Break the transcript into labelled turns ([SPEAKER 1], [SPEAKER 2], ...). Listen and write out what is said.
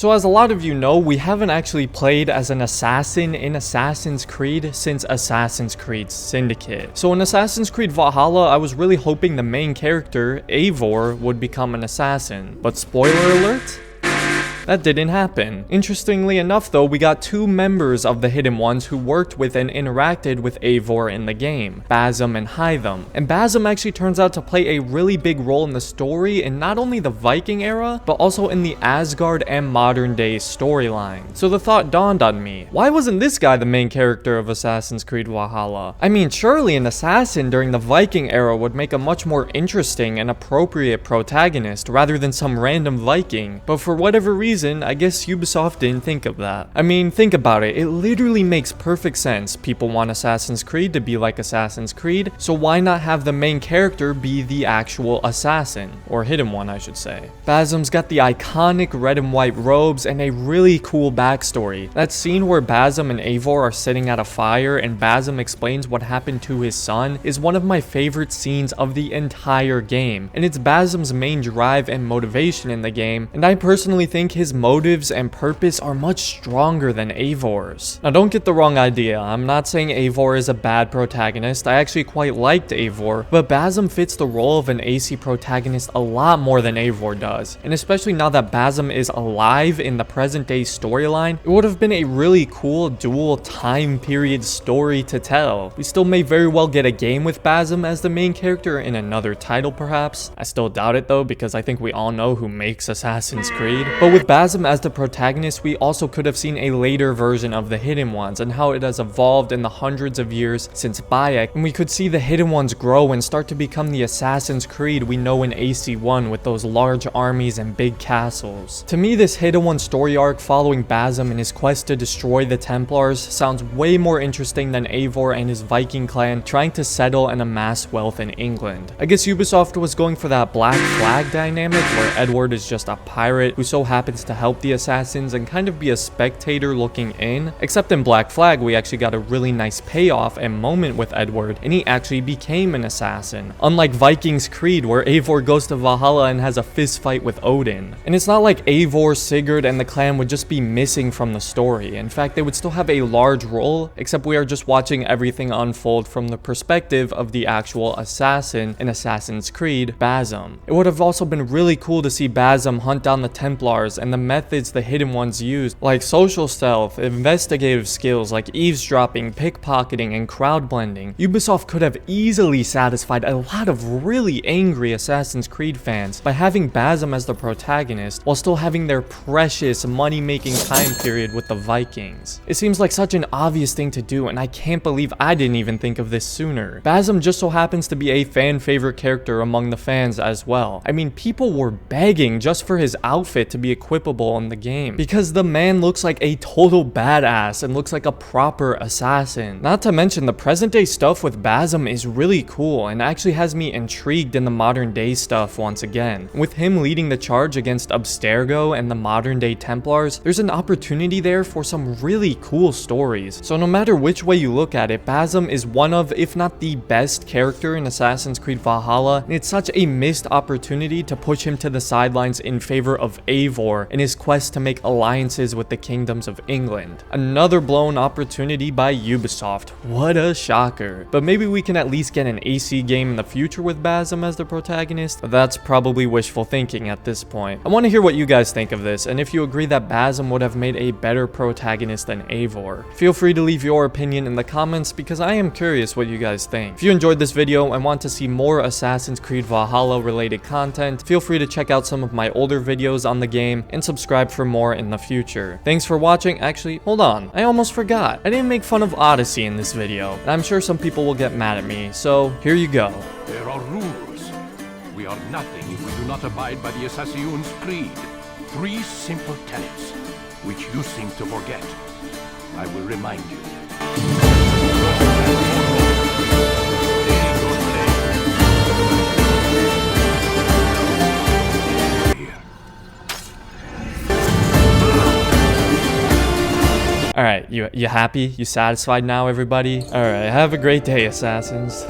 [SPEAKER 1] So as a lot of you know, we haven't actually played as an assassin in Assassin's Creed since Assassin's Creed Syndicate. So in Assassin's Creed Valhalla, I was really hoping the main character, Eivor, would become an assassin. But spoiler alert? That didn't happen. Interestingly enough though, we got two members of the Hidden Ones who worked with and interacted with Eivor in the game, Basim and Hytham. And Basim actually turns out to play a really big role in the story in not only the Viking era, but also in the Asgard and modern day storyline. So the thought dawned on me, why wasn't this guy the main character of Assassin's Creed Valhalla? I mean, surely an assassin during the Viking era would make a much more interesting and appropriate protagonist rather than some random Viking, but for whatever reason, I guess Ubisoft didn't think of that. I mean, think about it, it literally makes perfect sense. People want Assassin's Creed to be like Assassin's Creed, so why not have the main character be the actual assassin? Or hidden one, I should say. Basim's got the iconic red and white robes and a really cool backstory. That scene where Basim and Eivor are sitting at a fire and Basim explains what happened to his son is one of my favorite scenes of the entire game, and it's Basim's main drive and motivation in the game, and I personally think his motives and purpose are much stronger than Eivor's. Now don't get the wrong idea, I'm not saying Eivor is a bad protagonist, I actually quite liked Eivor, but Basim fits the role of an AC protagonist a lot more than Eivor does, and especially now that Basim is alive in the present day storyline, it would have been a really cool dual time period story to tell. We still may very well get a game with Basim as the main character in another title perhaps. I still doubt it though, because I think we all know who makes Assassin's Creed, but with Basim as the protagonist, we also could have seen a later version of the Hidden Ones and how it has evolved in the hundreds of years since Bayek, and we could see the Hidden Ones grow and start to become the Assassin's Creed we know in AC1 with those large armies and big castles. To me, this Hidden One story arc following Basim and his quest to destroy the Templars sounds way more interesting than Eivor and his Viking clan trying to settle and amass wealth in England. I guess Ubisoft was going for that Black Flag dynamic where Edward is just a pirate who so happens to help the assassins and kind of be a spectator looking in, except in Black Flag we actually got a really nice payoff and moment with Edward and he actually became an assassin, unlike Vikings Creed where Eivor goes to Valhalla and has a fist fight with Odin. And it's not like Eivor, Sigurd, and the clan would just be missing from the story. In fact, they would still have a large role, except we are just watching everything unfold from the perspective of the actual assassin in Assassin's Creed, Basim. It would have also been really cool to see Basim hunt down the Templars and the methods the Hidden Ones used, like social stealth, investigative skills like eavesdropping, pickpocketing, and crowd blending. Ubisoft could have easily satisfied a lot of really angry Assassin's Creed fans by having Basim as the protagonist while still having their precious money-making time period with the Vikings. It seems like such an obvious thing to do, and I can't believe I didn't even think of this sooner. Basim just so happens to be a fan favorite character among the fans as well. I mean, people were begging just for his outfit to be equipable in the game, because the man looks like a total badass and looks like a proper assassin. Not to mention the present day stuff with Basim is really cool and actually has me intrigued in the modern day stuff once again. With him leading the charge against Abstergo and the modern day Templars, there's an opportunity there for some really cool stories. So no matter which way you look at it, Basim is one of, if not the best character in Assassin's Creed Valhalla, and it's such a missed opportunity to push him to the sidelines in favor of Eivor in his quest to make alliances with the kingdoms of England. Another blown opportunity by Ubisoft. What a shocker. But maybe we can at least get an AC game in the future with Basim as the protagonist, but that's probably wishful thinking at this point. I want to hear what you guys think of this, and if you agree that Basim would have made a better protagonist than Eivor. Feel free to leave your opinion in the comments because I am curious what you guys think. If you enjoyed this video and want to see more Assassin's Creed Valhalla related content, feel free to check out some of my older videos on the game and subscribe for more in the future. Thanks for watching. Actually, hold on, I almost forgot. I didn't make fun of Odyssey in this video, and I'm sure some people will get mad at me, so here you go.
[SPEAKER 2] There are rules. We are nothing if we do not abide by the Assassin's Creed. 3 simple tenets, which you seem to forget. I will remind you.
[SPEAKER 1] Alright, you happy? You satisfied now, everybody? Alright, have a great day, assassins.